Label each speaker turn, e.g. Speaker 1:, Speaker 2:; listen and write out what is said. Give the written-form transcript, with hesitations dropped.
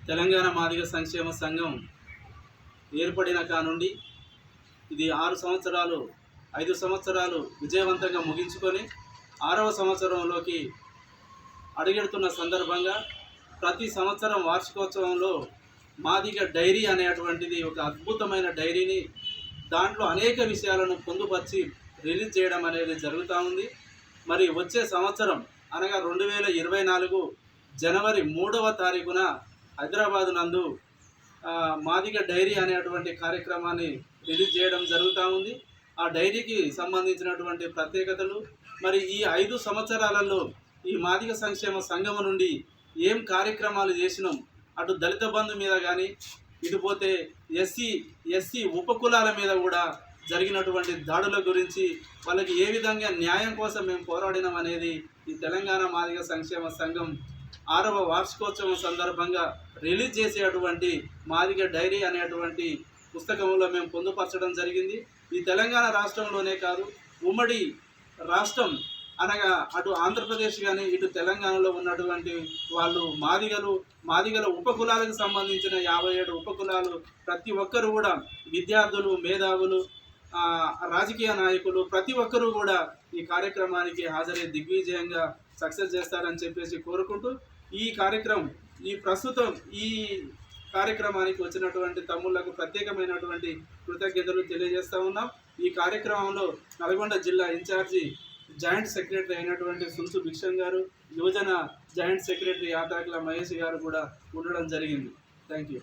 Speaker 1: తెలంగాణ మాదిగ సంక్షేమ సంఘం ఏర్పడిన కానుండి ఇది 6 సంవత్సరాలు 5 సంవత్సరాలు విజయవంతంగా ముగించుకొని 6వ సంవత్సరంలోకి అడుగెడుతున్న సందర్భంగా ప్రతి సంవత్సరం వార్షికోత్సవంలో మాదిగ డైరీ అనేటువంటిది ఒక అద్భుతమైన డైరీని దాంట్లో అనేక విషయాలను పొందుపరిచి రిలీజ్ చేయడం అనేది జరుగుతూ ఉంది. మరి వచ్చే సంవత్సరం అనగా 2024 జనవరి 3వ తారీఖున హైదరాబాద్ నందు మాదిగ డైరీ అనేటువంటి కార్యక్రమాన్ని రిలీజ్ చేయడం జరుగుతూ ఉంది. ఆ డైరీకి సంబంధించినటువంటి ప్రత్యేకతలు, మరి ఈ 5 సంవత్సరాలలో ఈ మాదిగ సంక్షేమ సంఘం నుండి ఏం కార్యక్రమాలు చేసినాం, అటు దళిత బంధు మీద కానీ ఇటుపోతే ఎస్సీ ఉపకులాల మీద కూడా జరిగినటువంటి దాడుల గురించి, వాళ్ళకి ఏ విధంగా న్యాయం కోసం మేము పోరాడినాం అనేది ఈ తెలంగాణ మాదిగ సంక్షేమ సంఘం 6వ వార్షికోత్సవం సందర్భంగా రిలీజ్ చేసేటువంటి మాదిగ డైరీ అనేటువంటి పుస్తకంలో మేము పొందుపరచడం జరిగింది. ఈ తెలంగాణ రాష్ట్రంలోనే కాదు, ఉమ్మడి రాష్ట్రం అనగా అటు ఆంధ్రప్రదేశ్ కానీ ఇటు తెలంగాణలో ఉన్నటువంటి వాళ్ళు మాదిగల ఉపకులాలకు సంబంధించిన 57 ఉపకులాలు ప్రతి ఒక్కరు కూడా విద్యార్థులు, మేధావులు, రాజకీయ నాయకులు ప్రతి ఒక్కరూ కూడా ఈ కార్యక్రమానికి హాజరై దిగ్విజయంగా సక్సెస్ చేస్తారని చెప్పేసి కోరుకుంటూ ప్రస్తుతం ఈ కార్యక్రమానికి వచ్చినటువంటి తమ్ముళ్లకు ప్రత్యేకమైనటువంటి కృతజ్ఞతలు తెలియజేస్తూ ఉన్నాం. ఈ కార్యక్రమంలో నల్గొండ జిల్లా ఇన్ఛార్జి జాయింట్ సెక్రటరీ అయినటువంటి సుంసు భిక్షం గారు, యువజన జాయింట్ సెక్రటరీ యాతాకుల మహేష్ గారు కూడా ఉండడం జరిగింది. Thank you.